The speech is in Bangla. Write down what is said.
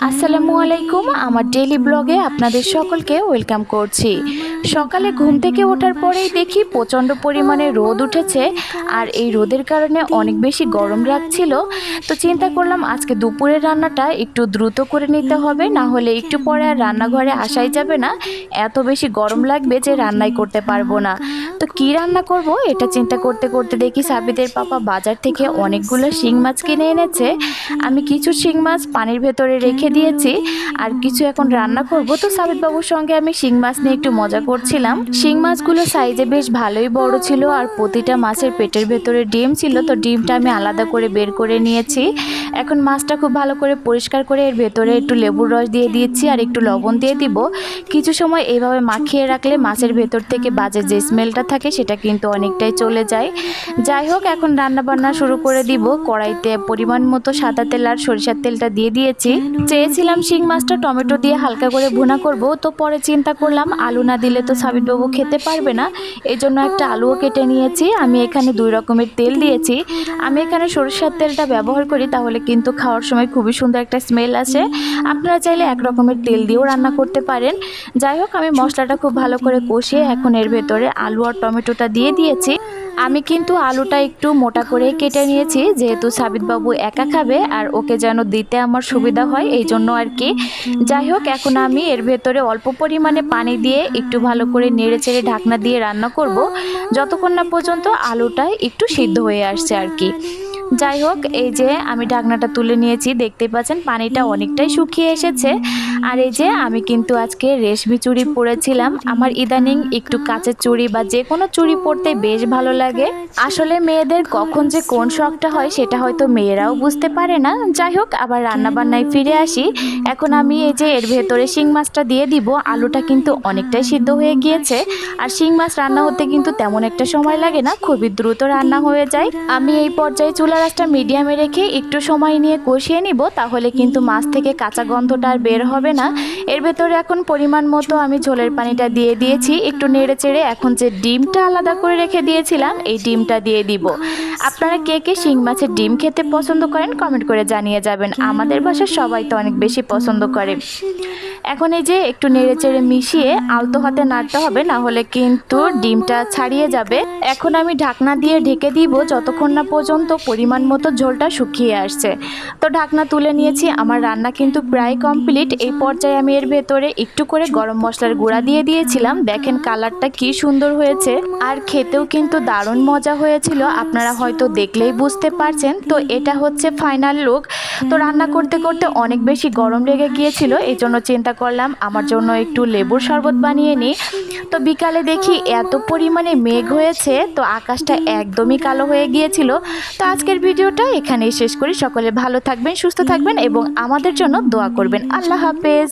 আসসালামু আলাইকুম। আমার ডেইলি ব্লগে আপনাদের সকলকে ওয়েলকাম করছি। সকালে ঘুম থেকে ওঠার পরেই দেখি প্রচণ্ড পরিমাণে রোদ উঠেছে, আর এই রোদের কারণে অনেক বেশি গরম লাগছিল। তো চিন্তা করলাম আজকে দুপুরের রান্নাটা একটু দ্রুত করে নিতে হবে, না হলে একটু পরে আর রান্নাঘরে আসাই যাবে না, এত বেশি গরম লাগবে যে রান্নাই করতে পারবো না। তো কি রান্না করব এটা চিন্তা করতে করতে দেখি সাবিদের পাপা বাজার থেকে অনেকগুলো শিং মাছ কিনে এনেছে। আমি কিছু শিং মাছ পানির ভেতরে রেখে দিয়েছি, আর কিছু এখন রান্না করব। তো সাবিত বাবুর সঙ্গে আমি শিং মাছ নিয়ে একটু মজা করছিলাম। শিং মাছগুলো সাইজে বেশ ভালোই বড় ছিল, আর প্রতিটা মাছের পেটের ভেতরে ডিম ছিল। তো ডিমটা আমি আলাদা করে বের করে নিয়েছি। এখন মাছটা খুব ভালো করে পরিষ্কার করে এর ভেতরে একটু লেবুর রস দিয়ে দিয়েছি আর একটু লবণ দিয়ে দিব। কিছু সময় এইভাবে মাখিয়ে রাখলে মাছের ভেতর থেকে বাজে যে স্মেলটা থাকে সেটা কিন্তু অনেকটাই চলে যায়। যাই হোক, এখন রান্না বান্না শুরু করে দিব। কড়াইতে পরিমাণ মতো সাদা তেল আর সরিষার তেলটা দিয়ে দিয়েছি। চেয়েছিলাম শিং মাছটা টমেটো দিয়ে হালকা করে ভুনা করব, তো পরে চিন্তা করলাম আলু না দিলে তো সাবিত বাবু খেতে পারবে না, এই জন্য একটা আলুও কেটে নিয়েছি। আমি এখানে 2 রকমের তেল দিয়েছি। আমি এখানে সরিষার তেলটা ব্যবহার করি, তাহলে কিন্তু খাওয়ার সময় খুবই সুন্দর একটা স্মেল আসে। আপনারা চাইলে 1 রকমের তেল দিয়েও রান্না করতে পারেন। যাই হোক, আমি মশলাটা খুব ভালো করে কষিয়ে এখন এর ভেতরে আলু আর টমেটোটা দিয়ে দিয়েছি। আমি কিন্তু আলুটা একটু মোটা করে কেটে নিয়েছি, যেহেতু সাবিত বাবু একা খাবে আর ওকে যেন দিতে আমার সুবিধা হয়, এই জন্য আর কি। যাই হোক, এখন আমি এর ভেতরে অল্প পরিমাণে পানি দিয়ে একটু ভালো করে নেড়ে চেড়ে ঢাকনা দিয়ে রান্না করব, যতক্ষণ না পর্যন্ত আলুটা একটু সিদ্ধ হয়ে আসছে আর কি। যাই হোক, এই যে আমি ঢাকনাটা তুলে নিয়েছি, দেখতে পাচ্ছেন পানিটা অনেকটাই শুকিয়ে এসেছে। আর এই যে আমি কিন্তু আজকে রেশমি চুড়ি পরেছিলাম। আমার ইদানিং একটু কাচের চুড়ি বা যে কোনো চুড়ি পরতে বেশ ভালো লাগে। আসলে মেয়েদের কখন যে কোন শখটা হয় সেটা হয়তো মেয়েরাও বুঝতে পারে না। যাই হোক, আবার রান্না বান্নায় ফিরে আসি। এখন আমি এই যে এর ভেতরে শিং মাছটা দিয়ে দিব। আলুটা কিন্তু অনেকটাই সিদ্ধ হয়ে গিয়েছে, আর শিং মাছ রান্না হতে কিন্তু তেমন একটা সময় লাগে না, খুবই দ্রুত রান্না হয়ে যায়। আমি এই পর্যায়ে চুলা আঁচটা মিডিয়ামে রেখে একটু সময় নিয়ে কষিয়ে নিব, তাহলে কিন্তু মাছ থেকে কাঁচা গন্ধটা আর বের হবে না। এর ভেতরে এখন পরিমাণ মতো আমি ঝোলের পানিটা দিয়ে দিয়েছি, একটু নেড়ে চেড়ে এখন যে ডিমটা আলাদা করে রেখে দিয়েছিলাম এই ডিমটা দিয়ে দিব। আপনারা কে কে শিং মাছের ডিম খেতে পছন্দ করেন কমেন্ট করে জানিয়ে যাবেন। আমাদের বাসায় সবাই তো অনেক বেশি পছন্দ করে। এখন এই যে একটু নেড়ে চেড়ে মিশিয়ে আলতো হাতে নাড়তে হবে, না হলে কিন্তু ডিমটা ছাড়িয়ে যাবে। এখন আমি ঢাকনা দিয়ে ঢেকে দিব যতক্ষণ না পর্যন্ত পরিমাণ মতো ঝোলটা শুকিয়ে আসছে। তো ঢাকনা তুলে নিয়েছি, আমার রান্না কিন্তু প্রায় কমপ্লিট। এই পর্যায়ে আমি এর ভেতরে একটু করে গরম মশলার গুঁড়া দিয়ে দিয়েছিলাম। দেখেন কালারটা কি সুন্দর হয়েছে, আর খেতেও কিন্তু দারুণ মজা হয়েছিল। আপনারা হয়তো দেখলেই বুঝতে পারছেন। তো এটা হচ্ছে ফাইনাল লুক। তো রান্না করতে করতে অনেক বেশি গরম লেগে গিয়েছিল, এই জন্য চিন্তা করলাম আমার জন্য একটু লেবুর শরবত বানিয়ে নিই। তো বিকালে দেখি এত পরিমাণে মেঘ হয়েছে, তো আকাশটা একদমই কালো হয়ে গিয়েছিল। তো আজকের ভিডিওটা এখানেই শেষ করি। সকলে ভালো থাকবেন, সুস্থ থাকবেন এবং আমাদের জন্য দোয়া করবেন। আল্লাহ হাফেজ।